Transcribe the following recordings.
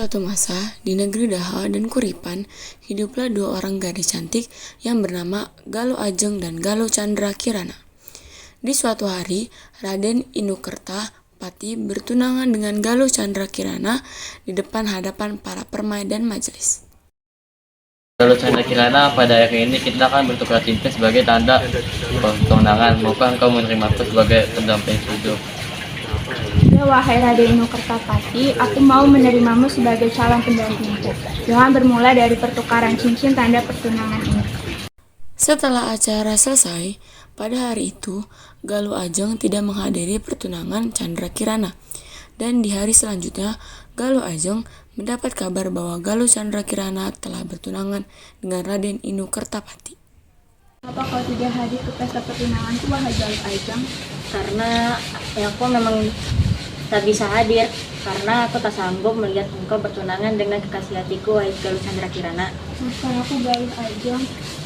Suatu masa, di negeri Daha dan Kuripan, hiduplah dua orang gadis cantik yang bernama Galuh Ajeng dan Galuh Candra Kirana. Di suatu hari, Raden Inukerta Pati bertunangan dengan Galuh Candra Kirana di depan hadapan para permai dan majelis. Kalau Chandra Kirana, pada hari ini kita akan bertukar cincin sebagai tanda pertunangan. Maukah engkau menerimaku sebagai pendamping hidup? Ya wahai Raden Inukertapati, aku mau menerimamu sebagai calon pendampingku. Jangan bermula dari pertukaran cincin tanda pertunangan ini. Setelah acara selesai, pada hari itu, Galuh Ajeng tidak menghadiri pertunangan Candra Kirana. Dan di hari selanjutnya, Galuh Ajeng mendapat kabar bahwa Galuh Candra Kirana telah bertunangan dengan Raden Inukertapati. Apa kau tidak hadir ke pesta pertunanganku, wahai Galuh Ajeng? Karena aku memang tak bisa hadir karena aku tak sanggup melihat engkau bertunangan dengan kekasih hatiku, wahai Galuh Candra Kirana. Maafkan aku Galuh Ajeng,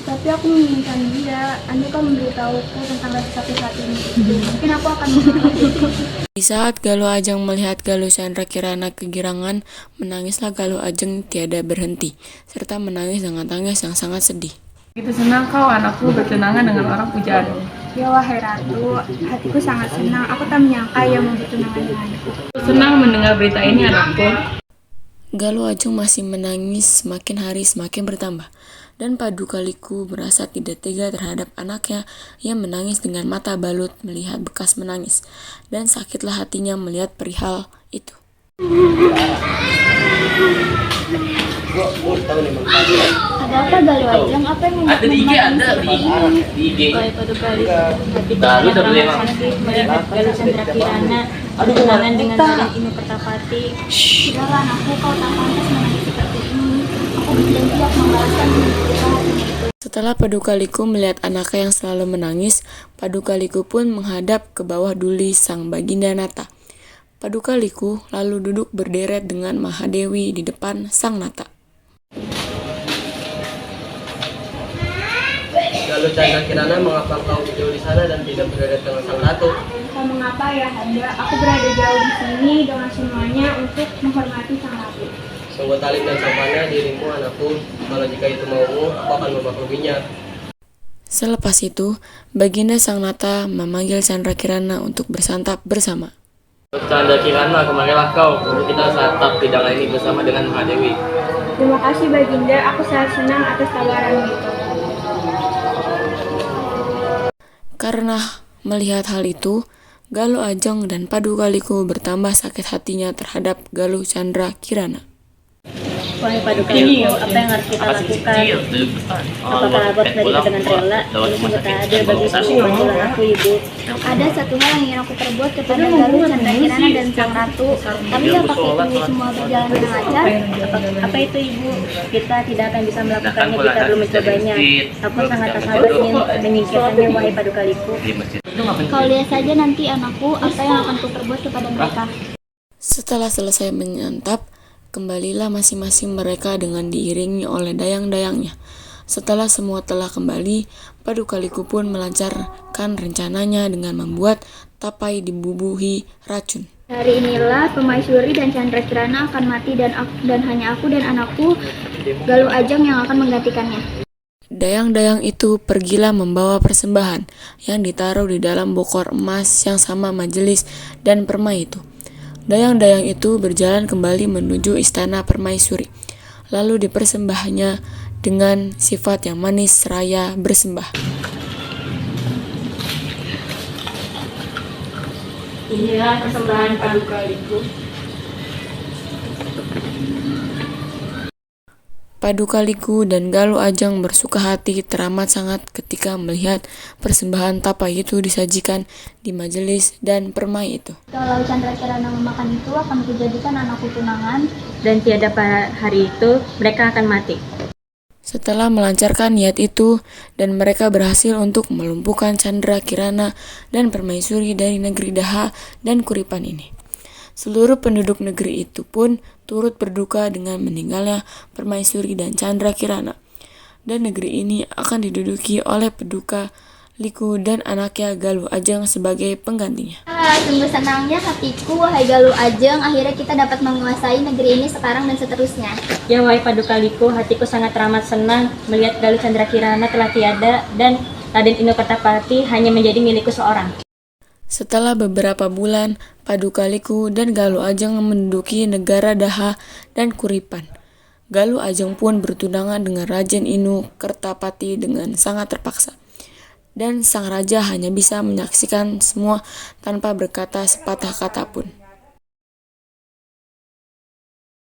tapi aku menginginkan dia. Andai kau memberitahuku tentang rasa sakit hati ini, mungkin aku akan memaafkan. Di saat Galuh Ajeng melihat Galuh Candra Kirana kegirangan, menangislah Galuh Ajeng tiada berhenti, serta menangis dengan tangis yang sangat sedih. Begitu senang kau anakku bertunangan dengan orang pujaanmu. Ya wahai ratu, hatiku sangat senang. Aku tak menyangka ia mau bertunangan denganku. Senang mendengar berita ini anakku. Galuh Ajeng masih menangis, semakin hari semakin bertambah. Dan Paduka Liku merasa tidak tega terhadap anaknya yang menangis dengan mata balut melihat bekas menangis. Dan sakitlah hatinya melihat perihal itu. Ada apa Galuh Ajeng? Apa yang membuat di IG. Wahai Paduka Liku, hatiku sangat teramat sakit melihat Galuh Candra Kirana bertunangan dengan Raden Inukertapati. Sudahlah anakku, kau tak pantas menangis seperti ini. Aku berjanji akan membalaskan kematian itu. Setelah Paduka Liku melihat anaknya yang selalu menangis, Paduka Liku pun menghadap ke bawah duli sang Baginda Nata. Paduka Liku lalu duduk berderet dengan Mahadewi di depan sang Nata. Galuh Candra Kirana, mengapa kau jauh di sana dan tidak berderet dengan sang ratu? Kau mengapa ya Handa? Aku berada jauh di sini dengan semuanya untuk menghormati sang ratu. Sungguh talim dan sopannya dirimu anakku. Kalau jika itu maumu, aku akan memakluminya. Selepas itu, Baginda sang Nata memanggil Candra Kirana untuk bersantap bersama. Chandra Kirana, kemarilah kau untuk kita santap hidangan ini bersama dengan Mahadewi. Terima kasih Baginda, aku sangat senang atas tawaranmu itu. Karena melihat hal itu, Galuh Ajeng dan Paduka Liku bertambah sakit hatinya terhadap Galuh Candra Kirana. Wahai Paduka Liku, apa yang harus kita lakukan? Apakah aku harus menerima dengan rela? Ini sungguh tak adil bagiku, bantulah aku ibu. Ada satu hal yang ingin aku perbuat kepada Galuh Candra Kirana dan sang ratu. Tapi apakah itu semua berjalan dengan lancar? Apa itu ibu? Kita tidak akan bisa melakukannya jika belum mencobanya. Aku sangat tak sabar ingin menyingkirkannya, wahai Paduka Liku. Kau lihat saja nanti anakku, apa yang akan kuperbuat kepada mereka. Setelah selesai menyantap, kembalilah masing-masing mereka dengan diiringi oleh dayang-dayangnya. Setelah semua telah kembali, Paduka Liku pun melancarkan rencananya dengan membuat tapai dibubuhi racun. Hari inilah Permaisuri dan Candra Kirana akan mati dan hanya aku dan anakku Galuh Ajeng yang akan menggantikannya. Dayang-dayang itu pergilah membawa persembahan yang ditaruh di dalam bokor emas yang sama majelis dan permai itu. Dayang-dayang itu berjalan kembali menuju istana Permaisuri, lalu dipersembahnya dengan sifat yang manis seraya bersembah. Inilah persembahan Paduka Liku. Paduka Liku dan Galuh Ajeng bersuka hati teramat sangat ketika melihat persembahan tapai itu disajikan di majelis dan permai itu. Kalau Candra Kirana memakan itu akan kujadikan anakku tunangan. Dan tiada pada hari itu mereka akan mati. Setelah melancarkan niat itu dan mereka berhasil untuk melumpuhkan Candra Kirana dan Permaisuri dari negeri Daha dan Kuripan ini. Seluruh penduduk negeri itu pun turut berduka dengan meninggalnya Permaisuri dan Candra Kirana. Dan negeri ini akan diduduki oleh Paduka Liku dan anaknya Galuh Ajeng sebagai penggantinya. sungguh senangnya hatiku, wahai Galuh Ajeng, akhirnya kita dapat menguasai negeri ini sekarang dan seterusnya. Ya wahai Padukaliku, hatiku sangat teramat senang melihat Galuh Candrakirana telah tiada dan Raden Inu Kertapati hanya menjadi milikku seorang. Setelah beberapa bulan, Padukaliku dan Galuh Ajeng menduduki negara Daha dan Kuripan. Galuh Ajeng pun bertunangan dengan Raden Inu Kertapati dengan sangat terpaksa. Dan sang raja hanya bisa menyaksikan semua tanpa berkata sepatah kata pun.